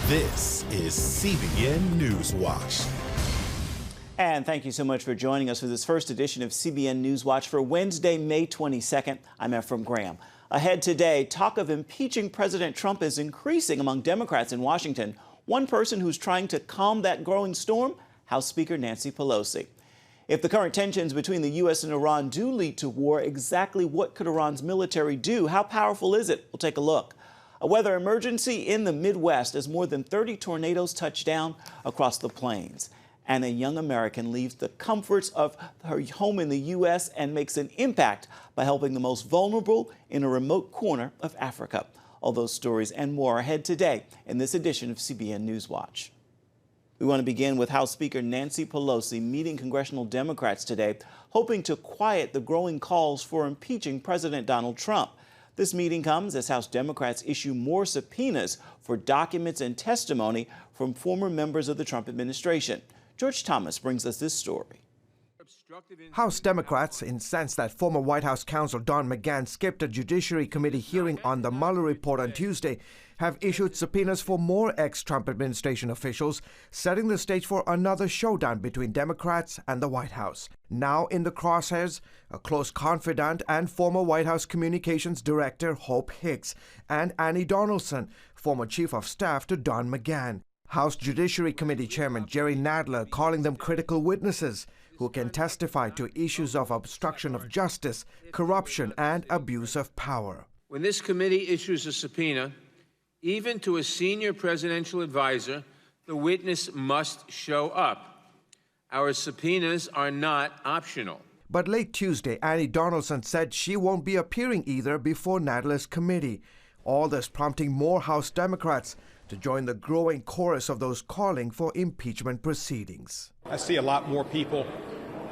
This is CBN NewsWatch. And thank you so much for joining us for this first edition of CBN NewsWatch for Wednesday, May 22nd. I'm Ephraim Graham. Ahead today, talk of impeaching President Trump is increasing among Democrats in Washington. One person who's trying to calm that growing storm, House Speaker Nancy Pelosi. If the current tensions between the U.S. and Iran do lead to war, exactly what could Iran's military do? How powerful is it? We'll take a look. A weather emergency in the Midwest as more than 30 tornadoes touch down across the plains. And a young American leaves the comforts of her home in the U.S. and makes an impact by helping the most vulnerable in a remote corner of Africa. All those stories and more are ahead today in this edition of CBN NewsWatch. We want to begin with House Speaker Nancy Pelosi meeting congressional Democrats today, hoping to quiet the growing calls for impeaching President Donald Trump. This meeting comes as House Democrats issue more subpoenas for documents and testimony from former members of the Trump administration. George Thomas brings us this story. House Democrats, incensed that former White House counsel Don McGahn skipped a Judiciary Committee hearing on the Mueller report on Tuesday, have issued subpoenas for more ex-Trump administration officials, setting the stage for another showdown between Democrats and the White House. Now in the crosshairs, a close confidant and former White House Communications Director Hope Hicks and Annie Donaldson, former Chief of Staff to Don McGahn. House Judiciary Committee Chairman Jerry Nadler calling them critical witnesses who can testify to issues of obstruction of justice, corruption, and abuse of power. When this committee issues a subpoena, even to a senior presidential advisor, the witness must show up. Our subpoenas are not optional. But late Tuesday, Annie Donaldson said she won't be appearing either before Nadler's committee. All this prompting more House Democrats to join the growing chorus of those calling for impeachment proceedings. I see a lot more people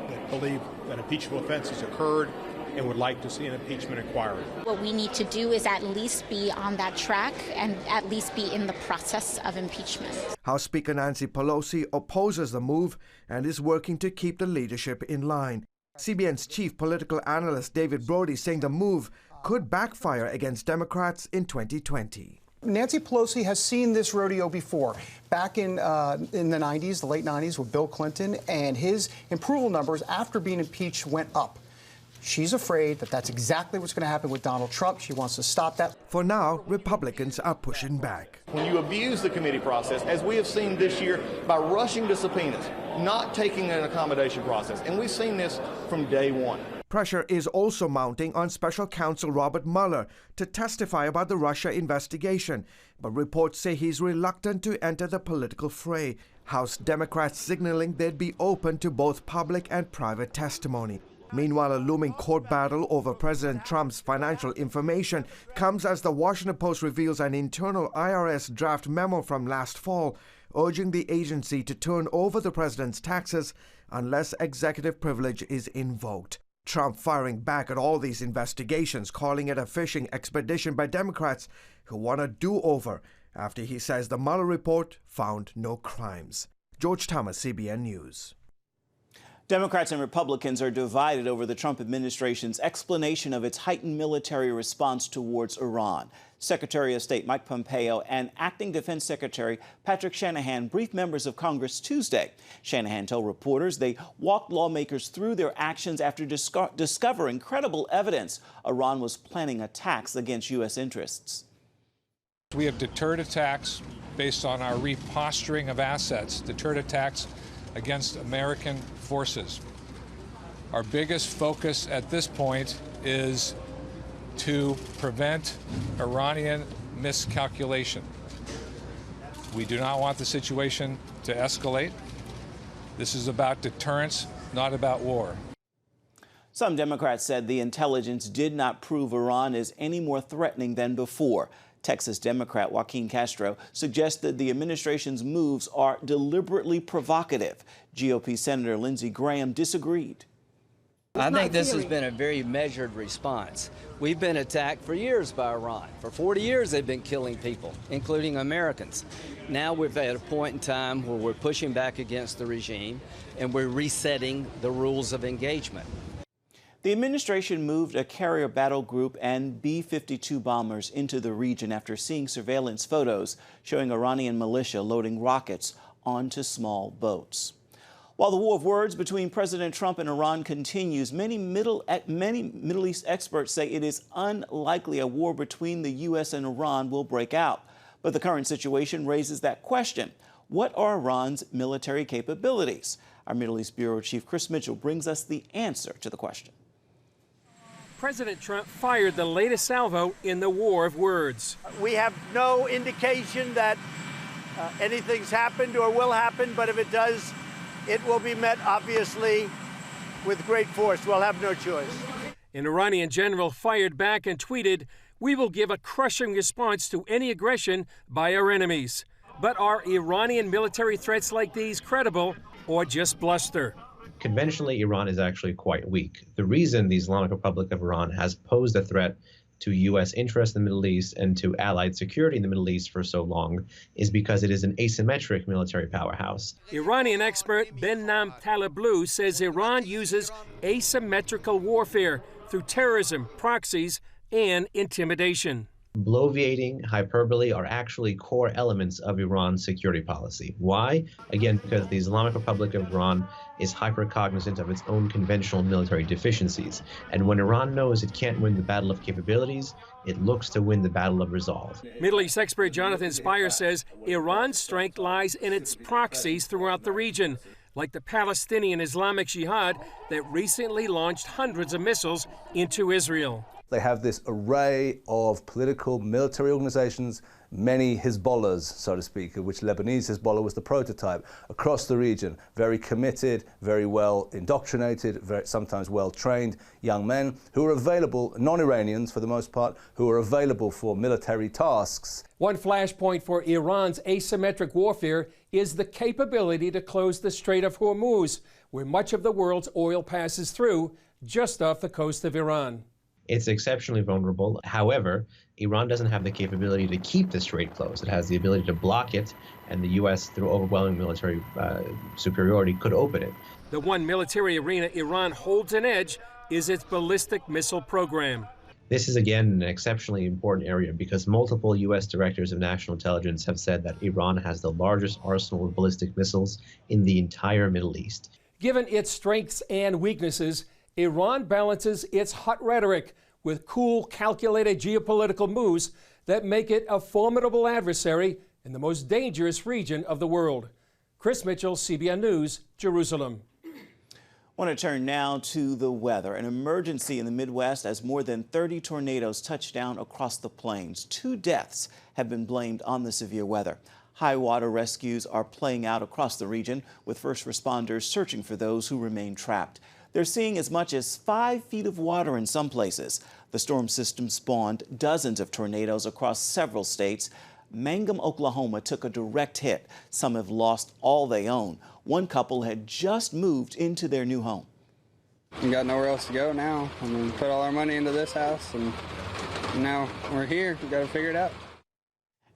that believe that impeachable offenses occurred and would like to see an impeachment inquiry. What we need to do is at least be on that track and at least be in the process of impeachment. House Speaker Nancy Pelosi opposes the move and is working to keep the leadership in line. CBN's chief political analyst David Brody saying the move could backfire against Democrats in 2020. Nancy Pelosi has seen this rodeo before. Back in the 90s, the late 90s, with Bill Clinton, and his approval numbers after being impeached went up. She's afraid that that's exactly what's going to happen with Donald Trump. She wants to stop that. For now, Republicans are pushing back. When you abuse the committee process, as we have seen this year, by rushing to subpoenas, not taking an accommodation process, and we've seen this from day one. Pressure is also mounting on Special Counsel Robert Mueller to testify about the Russia investigation, but reports say he's reluctant to enter the political fray. House Democrats signaling they'd be open to both public and private testimony. Meanwhile, a looming court battle over President Trump's financial information comes as the Washington Post reveals an internal IRS draft memo from last fall, urging the agency to turn over the president's taxes unless executive privilege is invoked. Trump firing back at all these investigations, calling it a fishing expedition by Democrats who want a do-over after he says the Mueller report found no crimes. George Thomas, CBN News. Democrats and Republicans are divided over the Trump administration's explanation of its heightened military response towards Iran. Secretary of State Mike Pompeo and Acting Defense Secretary Patrick Shanahan briefed members of Congress Tuesday. Shanahan told reporters they walked lawmakers through their actions after discovering credible evidence Iran was planning attacks against U.S. interests. We have deterred attacks based on our reposturing of assets, deterred attacks against American forces. Our biggest focus at this point is to prevent Iranian miscalculation. We do not want the situation to escalate. This is about deterrence, not about war. Some Democrats said the intelligence did not prove Iran is any more threatening than before. Texas Democrat Joaquin Castro suggested the administration's moves are deliberately provocative. GOP Senator Lindsey Graham disagreed. I think this has been a very measured response. We've been attacked for years by Iran. For 40 years they've been killing people, including Americans. Now we're at a point in time where we're pushing back against the regime and we're resetting the rules of engagement. The administration moved a carrier battle group and B-52 bombers into the region after seeing surveillance photos showing Iranian militia loading rockets onto small boats. While the war of words between President Trump and Iran continues, many Middle East experts say it is unlikely a war between the U.S. and Iran will break out. But the current situation raises that question. What are Iran's military capabilities? Our Middle East Bureau Chief Chris Mitchell brings us the answer to the question. President Trump fired the latest salvo in the war of words. We have no indication that anything's happened or will happen, but if it does, it will be met, obviously, with great force. We'll have no choice. An Iranian general fired back and tweeted, "We will give a crushing response to any aggression by our enemies." But are Iranian military threats like these credible or just bluster? Conventionally, Iran is actually quite weak. The reason the Islamic Republic of Iran has posed a threat to U.S. interests in the Middle East and to allied security in the Middle East for so long is because it is an asymmetric military powerhouse. Iranian expert Behnam Taleblu says Iran uses asymmetrical warfare through terrorism, proxies, and intimidation. Bloviating, hyperbole are actually core elements of Iran's security policy. Why? Again, because the Islamic Republic of Iran is hyper-cognizant of its own conventional military deficiencies. And when Iran knows it can't win the battle of capabilities, it looks to win the battle of resolve. Middle East expert Jonathan Spire says Iran's strength lies in its proxies throughout the region, like the Palestinian Islamic Jihad that recently launched hundreds of missiles into Israel. They have this array of political, military organizations, many Hezbollahs, so to speak, of which Lebanese Hezbollah was the prototype, across the region. Very committed, very well indoctrinated, sometimes well trained young men who are available, non-Iranians for the most part, who are available for military tasks. One flashpoint for Iran's asymmetric warfare is the capability to close the Strait of Hormuz, where much of the world's oil passes through, just off the coast of Iran. It's exceptionally vulnerable. However, Iran doesn't have the capability to keep the strait closed. It has the ability to block it, and the U.S., through overwhelming military superiority, could open it. The one military arena Iran holds an edge is its ballistic missile program. This is, again, an exceptionally important area because multiple U.S. directors of national intelligence have said that Iran has the largest arsenal of ballistic missiles in the entire Middle East. Given its strengths and weaknesses, Iran balances its hot rhetoric with cool, calculated geopolitical moves that make it a formidable adversary in the most dangerous region of the world. Chris Mitchell, CBN News, Jerusalem. I want to turn now to the weather. An emergency in the Midwest as more than 30 tornadoes touched down across the plains. 2 deaths have been blamed on the severe weather. High water rescues are playing out across the region, with first responders searching for those who remain trapped. They're seeing as much as 5 feet of water in some places. The storm system spawned dozens of tornadoes across several states. Mangum, Oklahoma took a direct hit. Some have lost all they own. One couple had just moved into their new home. We got nowhere else to go now. I mean, put all our money into this house, and now we're here. We got to figure it out.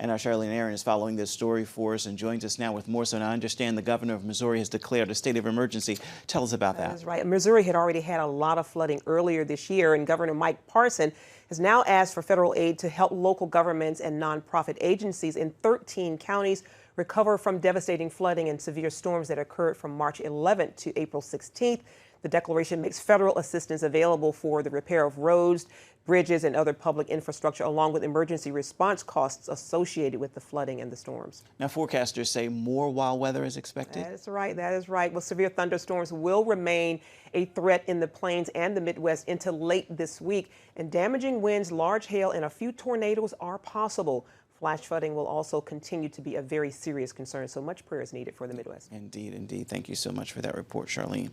And our Charlene Aaron is following this story for us and joins us now with more. So now I understand the governor of Missouri has declared a state of emergency. Tell us about that. That's right. Missouri had already had a lot of flooding earlier this year, and Governor Mike Parson has now asked for federal aid to help local governments and nonprofit agencies in 13 counties recover from devastating flooding and severe storms that occurred from March 11th to April 16th. The declaration makes federal assistance available for the repair of roads, bridges, and other public infrastructure, along with emergency response costs associated with the flooding and the storms. Now, forecasters say more wild weather is expected. That is right. That is right. Well, severe thunderstorms will remain a threat in the plains and the Midwest into late this week, and damaging winds, large hail, and a few tornadoes are possible. Flash flooding will also continue to be a very serious concern, so much prayer is needed for the Midwest. Indeed, indeed. Thank you so much for that report, Charlene.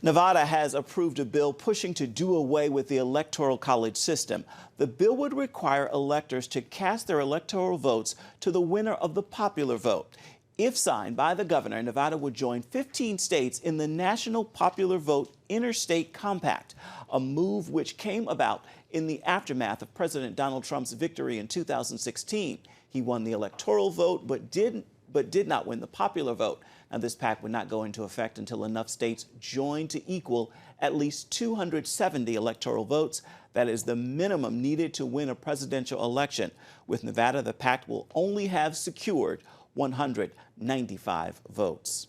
Nevada has approved a bill pushing to do away with the Electoral College system. The bill would require electors to cast their electoral votes to the winner of the popular vote. If signed by the governor, Nevada would join 15 states in the National Popular Vote Interstate Compact, a move which came about in the aftermath of President Donald Trump's victory in 2016. He won the electoral vote but didn't but did not win the popular vote. Now, this pact would not go into effect until enough states join to equal at least 270 electoral votes. That is the minimum needed to win a presidential election. With Nevada, the pact will only have secured 195 votes.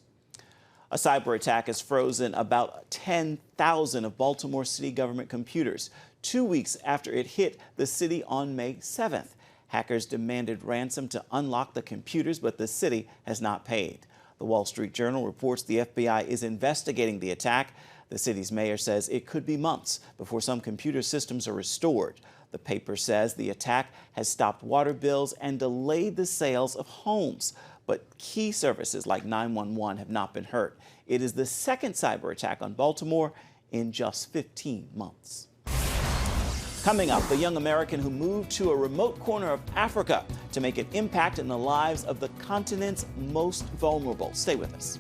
A cyber attack has frozen about 10,000 of Baltimore city government computers 2 weeks after it hit the city on May 7th. Hackers demanded ransom to unlock the computers, but the city has not paid. The Wall Street Journal reports the FBI is investigating the attack. The city's mayor says it could be months before some computer systems are restored. The paper says the attack has stopped water bills and delayed the sales of homes. But key services like 911 have not been hurt. It is the second cyber attack on Baltimore in just 15 months. Coming up, the young American who moved to a remote corner of Africa to make an impact in the lives of the continent's most vulnerable. Stay with us.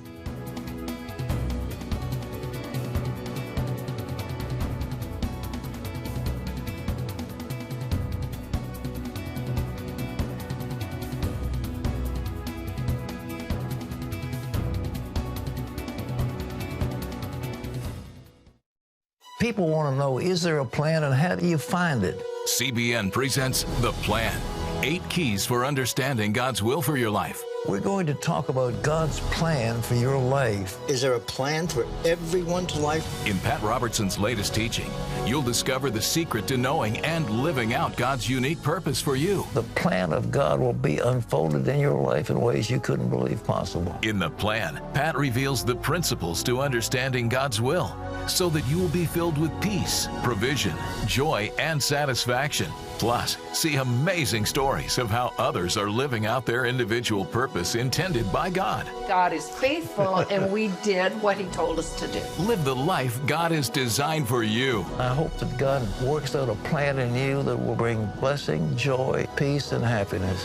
People want to know, is there a plan and how do you find it? CBN presents The Plan. 8 keys for understanding God's will for your life. We're going to talk about God's plan for your life. Is there a plan for everyone's life? In Pat Robertson's latest teaching, you'll discover the secret to knowing and living out God's unique purpose for you. The plan of God will be unfolded in your life in ways you couldn't believe possible. In The Plan, Pat reveals the principles to understanding God's will so that you will be filled with peace, provision, joy, and satisfaction. Plus, see amazing stories of how others are living out their individual purpose intended by God. God is faithful, and we did what He told us to do. Live the life God has designed for you. I hope that God works out a plan in you that will bring blessing, joy, peace, and happiness.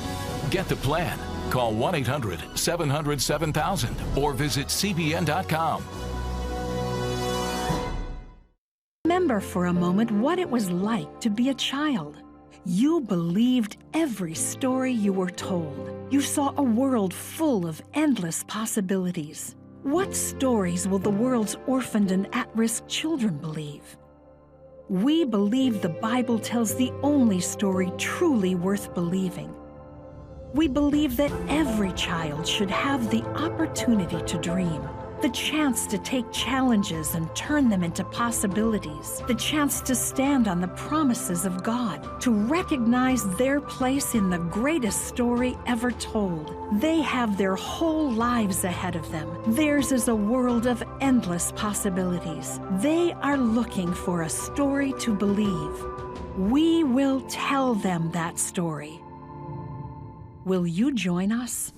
Get the plan. Call 1-800-700-7000 or visit CBN.com. Remember for a moment what it was like to be a child. You believed every story you were told. You saw a world full of endless possibilities. What stories will the world's orphaned and at-risk children believe? We believe the Bible tells the only story truly worth believing. We believe that every child should have the opportunity to dream, the chance to take challenges and turn them into possibilities, the chance to stand on the promises of God, to recognize their place in the greatest story ever told. They have their whole lives ahead of them. Theirs is a world of endless possibilities. They are looking for a story to believe. We will tell them that story. Will you join us?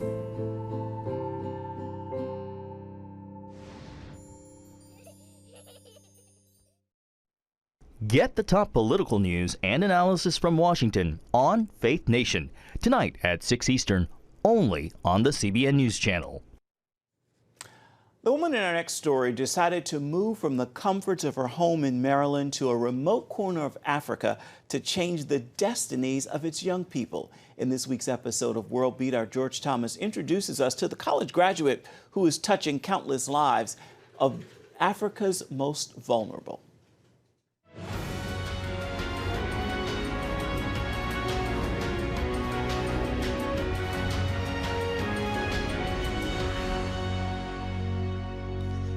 Get the top political news and analysis from Washington on Faith Nation, tonight at 6 Eastern, only on the CBN News Channel. The woman in our next story decided to move from the comforts of her home in Maryland to a remote corner of Africa to change the destinies of its young people. In this week's episode of World Beat, our George Thomas introduces us to the college graduate who is touching countless lives of Africa's most vulnerable.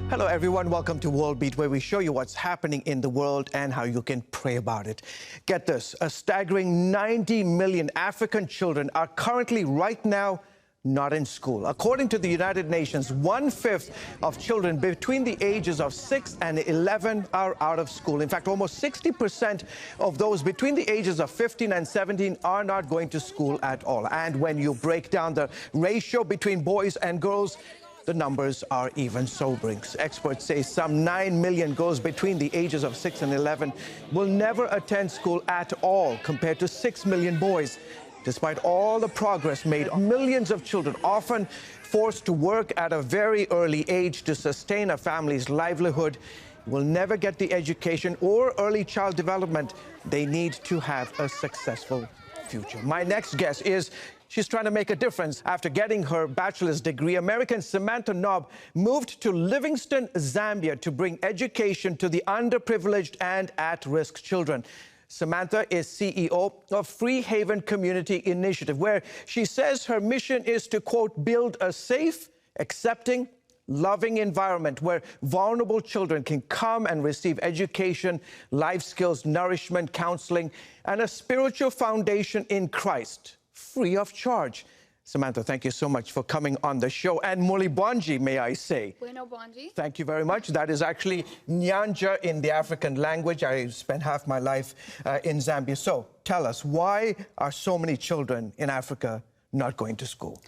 Hello everyone, welcome to World Beat, where we show you what's happening in the world and how you can pray about it. Get this, a staggering 90 million African children are currently right now not in school. According to the United Nations, 1/5 of children between the ages of 6 and 11 are out of school. In fact, almost 60% of those between the ages of 15 and 17 are not going to school at all. And when you break down the ratio between boys and girls, the numbers are even sobering. Experts say some 9 million girls between the ages of 6 and 11 will never attend school at all, compared to 6 million boys. Despite all the progress made, millions of children, often forced to work at a very early age to sustain a family's livelihood, will never get the education or early child development they need to have a successful future. My next guest is She's trying to make a difference. After getting her bachelor's degree, American Samantha Knob moved to Livingstone, Zambia to bring education to the underprivileged and at-risk children. Samantha is CEO of Free Haven Community Initiative, where she says her mission is to, quote, build a safe, accepting, loving environment where vulnerable children can come and receive education, life skills, nourishment, counseling, and a spiritual foundation in Christ, free of charge. Samantha, thank you so much for coming on the show. And Muli Bonji, may I say. Bueno Bonji. Thank you very much. That is actually Nyanja in the African language. I spent half my life in Zambia. So tell us, why are so many children in Africa not going to school?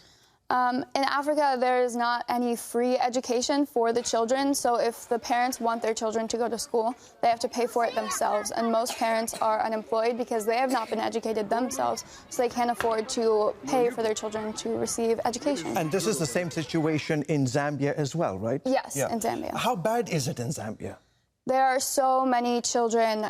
In Africa, there is not any free education for the children, so if the parents want their children to go to school, they have to pay for it themselves, and most parents are unemployed because they have not been educated themselves, so they can't afford to pay for their children to receive education. And this is the same situation in Zambia as well, right? Yes, in Zambia. How bad is it in Zambia? There are so many children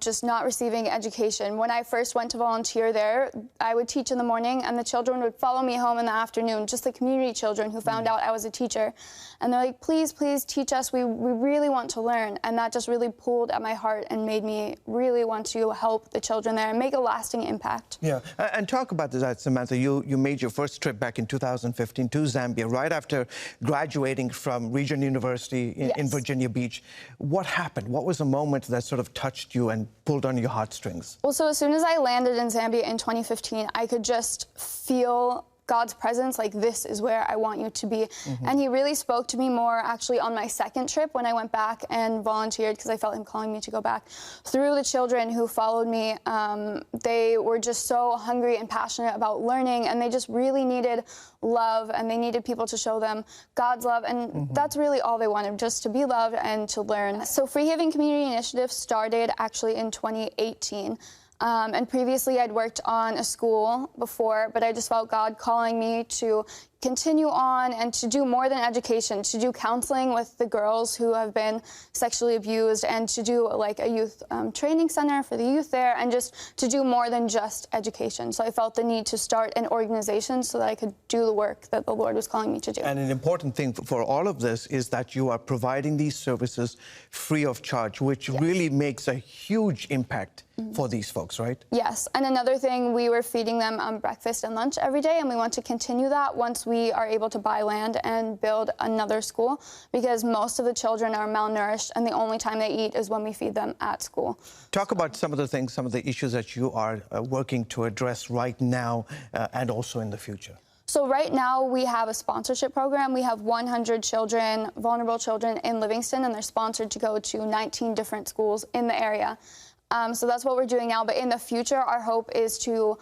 just not receiving education. When I first went to volunteer there, I would teach in the morning, and the children would follow me home in the afternoon, just the community children who found out I was a teacher. And they're like, please, please teach us. We really want to learn. And that just really pulled at my heart and made me really want to help the children there and make a lasting impact. Yeah, and talk about that, Samantha. You made your first trip back in 2015 to Zambia, right after graduating from Regent University in Virginia Beach. What happened? What was the moment that sort of touched you and pulled on your heartstrings? Well, so as soon as I landed in Zambia in 2015, I could just feel God's presence, like, this is where I want you to be. And he really spoke to me more actually on my second trip when I went back and volunteered, because I felt him calling me to go back. Through the children who followed me, they were just so hungry and passionate about learning, and they just really needed love, and they needed people to show them God's love, and that's really all they wanted, just to be loved and to learn. So Free Haven Community Initiative started actually in 2018. And previously I'd worked on a school before, but I just felt God calling me to continue on and to do more than education, to do counseling with the girls who have been sexually abused, and to do like a youth training center for the youth there, and just to do more than just education. So I felt the need to start an organization so that I could do the work that the Lord was calling me to do. And an important thing for all of this is that you are providing these services free of charge, which really makes a huge impact for these folks, right? Yes, and another thing, we were feeding them breakfast and lunch every day, and we want to continue that once we are able to buy land and build another school, because most of the children are malnourished, and the only time they eat is when we feed them at school. Talk about some of the things, some of the issues that you are working to address right now and also in the future. So right now we have a sponsorship program. We have 100 children, vulnerable children in Livingston, and they're sponsored to go to 19 different schools in the area. So that's what we're doing now. But in the future, our hope is to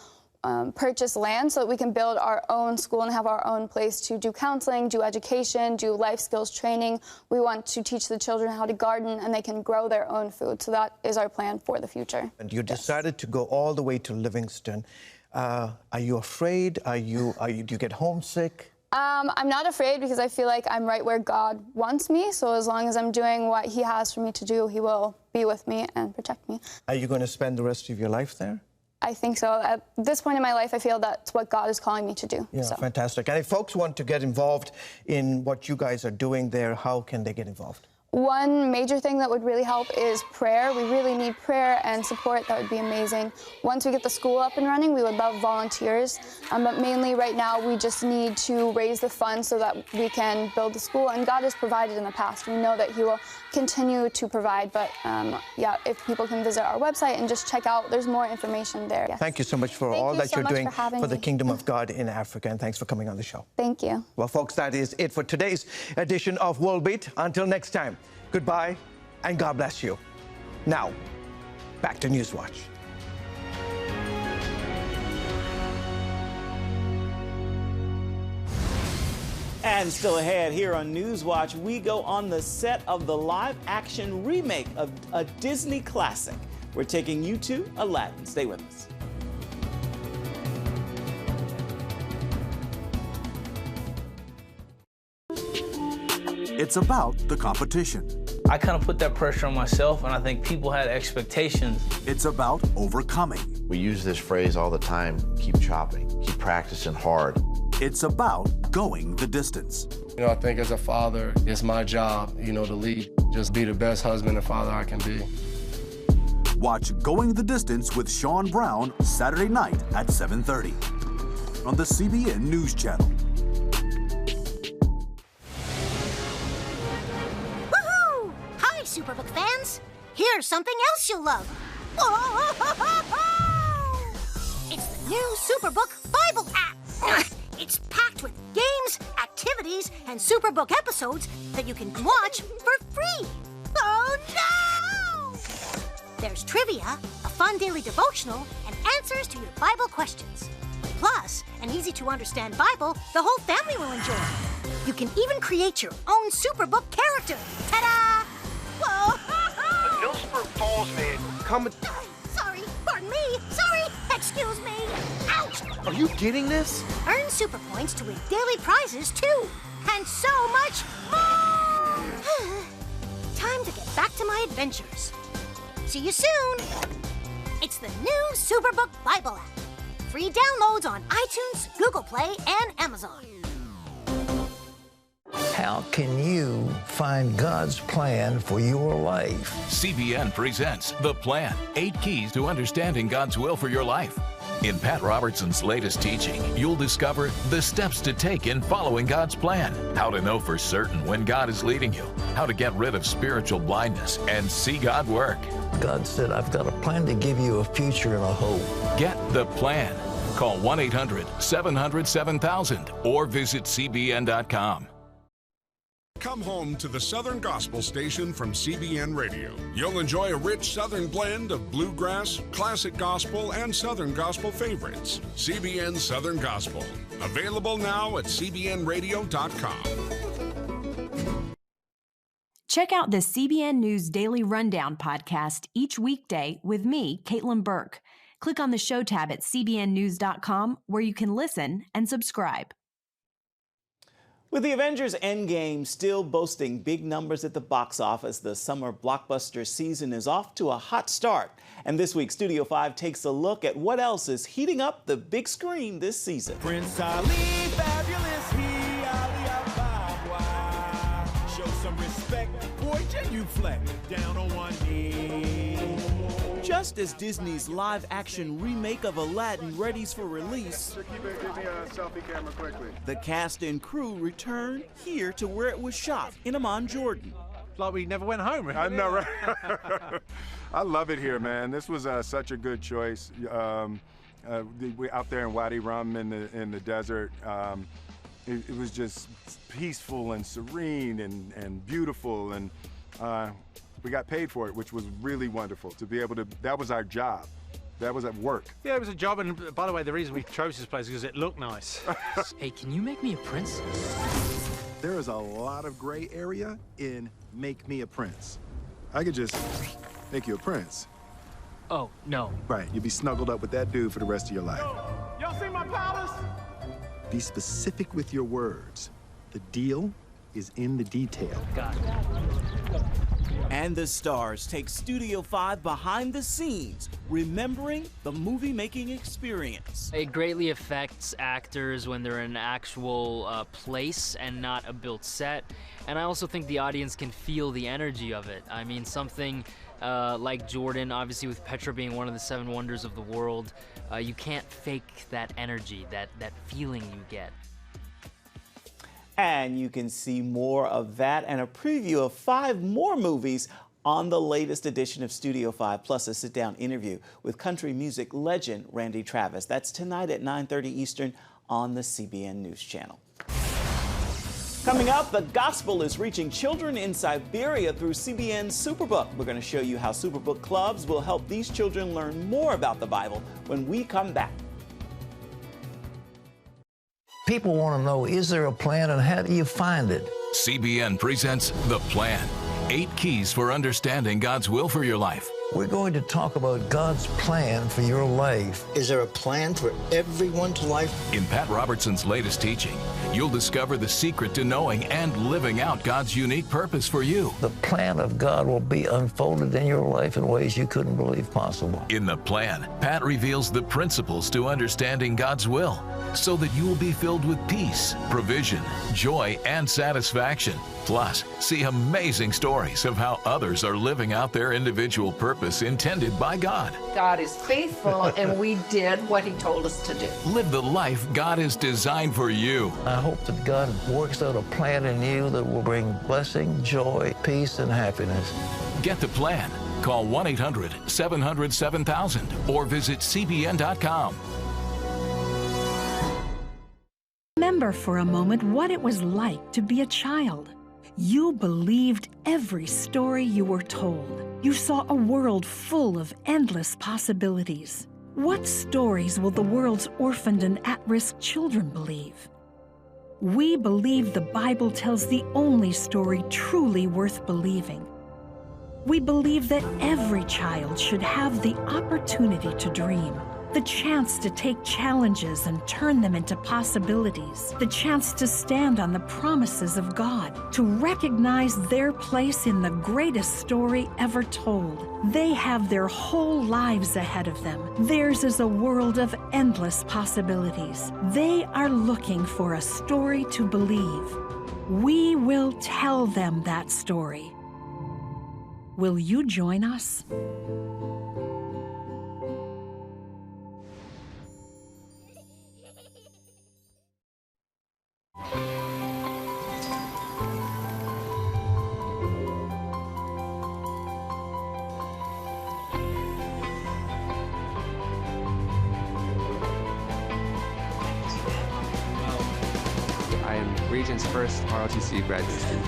purchase land so that we can build our own school and have our own place to do counseling, do education, do life skills training. We want to teach the children how to garden, and they can grow their own food. So that is our plan for the future. And you decided to go all the way to Livingston. Are you afraid? Do you get homesick? I'm not afraid, because I feel like I'm right where God wants me. So as long as I'm doing what he has for me to do, he will be with me and protect me. Are you going to spend the rest of your life there? I think so. At this point in my life, I feel that's what God is calling me to do. Yeah, so. Fantastic. And if folks want to get involved in what you guys are doing there, how can they get involved? One major thing that would really help is prayer. We really need prayer and support. That would be amazing. Once we get the school up and running, we would love volunteers. But mainly right now, we just need to raise the funds so that we can build the school. And God has provided in the past. We know that he will continue to provide. But yeah, if people can visit our website and just check out, there's more information there. Yes. Thank you so much for all that you're doing for the Kingdom of God in Africa. And thanks for coming on the show. Thank you. Well, folks, that is it for today's edition of World Beat. Until next time. Goodbye, and God bless you. Now, back to Newswatch. And still ahead here on Newswatch, we go on the set of the live-action remake of a Disney classic. We're taking you to Aladdin. Stay with us. It's about the competition. I kind of put that pressure on myself, and I think people had expectations. It's about overcoming. We use this phrase all the time, keep chopping. keep practicing hard. It's about going the distance. You know, I think as a father, it's my job, you know, to lead. Just be the best husband and father I can be. Watch Going the Distance with Sean Brown Saturday night at 7:30 on the CBN News Channel. Woohoo! Hi, Superbook fans. Here's something else you'll love. It's the new Superbook Bible app. It's packed with games, activities, and Superbook episodes that you can watch for free. Oh, no! There's trivia, a fun daily devotional, and answers to your Bible questions. Plus, an easy-to-understand Bible the whole family will enjoy. You can even create your own Superbook character. Ta-da! Whoa! Millsburg Falls man, come. Sorry, pardon me. Sorry, excuse me. Ouch! Are you getting this? Earn super points to win daily prizes, too. And so much more! Time to get back to my adventures. See you soon! It's the new Superbook Bible app. Free downloads on iTunes, Google Play, and Amazon. How can you find God's plan for your life? CBN presents The Plan, 8 Keys to Understanding God's Will for Your Life. In Pat Robertson's latest teaching, you'll discover the steps to take in following God's plan, how to know for certain when God is leading you, how to get rid of spiritual blindness and see God work. God said, I've got a plan to give you a future and a hope. Get The Plan. Call 1-800-700-7000 or visit cbn.com. Come home to the Southern Gospel Station from CBN Radio. You'll enjoy a rich Southern blend of bluegrass, classic gospel, and Southern Gospel favorites. CBN Southern Gospel. Available now at cbnradio.com. Check out the CBN News Daily Rundown podcast each weekday with me, Caitlin Burke. Click on the show tab at cbnnews.com where you can listen and subscribe. With the Avengers Endgame still boasting big numbers at the box office, the summer blockbuster season is off to a hot start. And this week, Studio 5 takes a look at what else is heating up the big screen this season. Prince Ali, fabulous, he, Ali, Ababa. Show some respect, boy, genuflect, down on one knee. Just as Disney's live-action remake of Aladdin readies for release, Give me a selfie camera quickly. the cast and crew return here to where it was shot in Amman, Jordan. It's like we never went home. I know, right? I love it here, man. This was such a good choice. We out there in Wadi Rum in the desert. It was just peaceful and serene and beautiful, and we got paid for it, which was really wonderful to be able to. That was our job. That was at work. Yeah, it was a job, and by the way, the reason we chose this place is because it looked nice. Hey, can you make me a prince? There is a lot of gray area in Make Me a Prince. I could just make you a prince. Oh, no. Right, you'd be snuggled up with that dude for the rest of your life. Y'all see my palace? Be specific with your words. The deal is in the detail. Got it. And the stars take Studio 5 behind the scenes, remembering the movie-making experience. It greatly affects actors when they're in an actual place and not a built set. And I also think the audience can feel the energy of it. I mean, something like Jordan, obviously with Petra being one of the 7 wonders of the world, you can't fake that energy, that feeling you get. And you can see more of that and a preview of 5 more movies on the latest edition of Studio 5, plus a sit-down interview with country music legend Randy Travis. That's tonight at 9:30 Eastern on the CBN News Channel. Coming up, the gospel is reaching children in Siberia through CBN's Superbook. We're going to show you how Superbook clubs will help these children learn more about the Bible when we come back. People want to know, is there a plan and how do you find it? CBN presents The Plan, 8 Keys for Understanding God's Will for Your Life. We're going to talk about God's plan for your life. Is there a plan for everyone's life? In Pat Robertson's latest teaching, you'll discover the secret to knowing and living out God's unique purpose for you. The plan of God will be unfolded in your life in ways you couldn't believe possible. In the plan, Pat reveals the principles to understanding God's will so that you will be filled with peace, provision, joy, and satisfaction. Plus, see amazing stories of how others are living out their individual purpose intended by God. God is faithful, and we did what he told us to do. Live the life God has designed for you. I hope that God works out a plan in you that will bring blessing, joy, peace, and happiness. Get the plan. Call 1-800-700-7000 or visit CBN.com. Remember for a moment what it was like to be a child. You believed every story you were told. You saw a world full of endless possibilities. What stories will the world's orphaned and at-risk children believe? We believe the Bible tells the only story truly worth believing. We believe that every child should have the opportunity to dream, the chance to take challenges and turn them into possibilities, the chance to stand on the promises of God, to recognize their place in the greatest story ever told. They have their whole lives ahead of them. Theirs is a world of endless possibilities. They are looking for a story to believe. We will tell them that story. Will you join us? I am Region's first ROTC graduate student.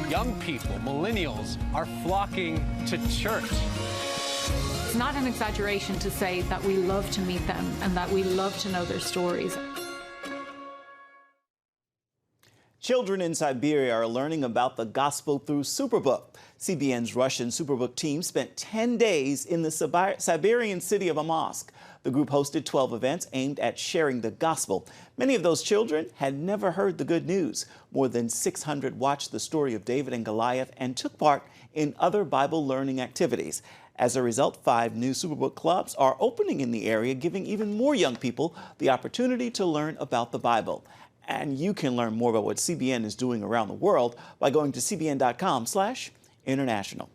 Young people, millennials, are flocking to church. It's not an exaggeration to say that we love to meet them and that we love to know their stories. Children in Siberia are learning about the gospel through Superbook. CBN's Russian Superbook team spent 10 days in the Siberian city of Amos. The group hosted 12 events aimed at sharing the gospel. Many of those children had never heard the good news. More than 600 watched the story of David and Goliath and took part in other Bible learning activities. As a result, 5 new Superbook clubs are opening in the area, giving even more young people the opportunity to learn about the Bible. And you can learn more about what CBN is doing around the world by going to cbn.com/international.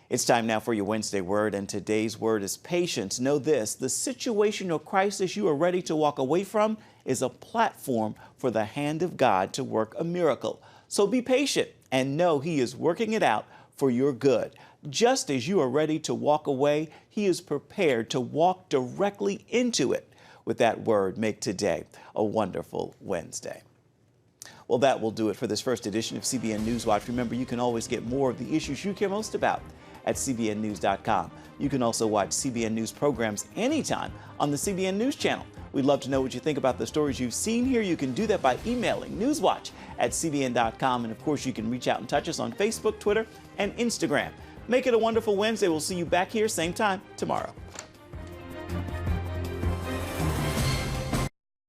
It's time now for your Wednesday word, and today's word is patience. Know this: the situational crisis you are ready to walk away from is a platform for the hand of God to work a miracle. So be patient and know He is working it out for your good. Just as you are ready to walk away, He is prepared to walk directly into it. With that word, make today a wonderful Wednesday. Well, that will do it for this first edition of CBN NewsWatch. Remember, you can always get more of the issues you care most about at cbnnews.com. You can also watch CBN News programs anytime on the CBN News channel. We'd love to know what you think about the stories you've seen here. You can do that by emailing newswatch@cbn.com. And of course, you can reach out and touch us on Facebook, Twitter, and Instagram. Make it a wonderful Wednesday. We'll see you back here same time tomorrow.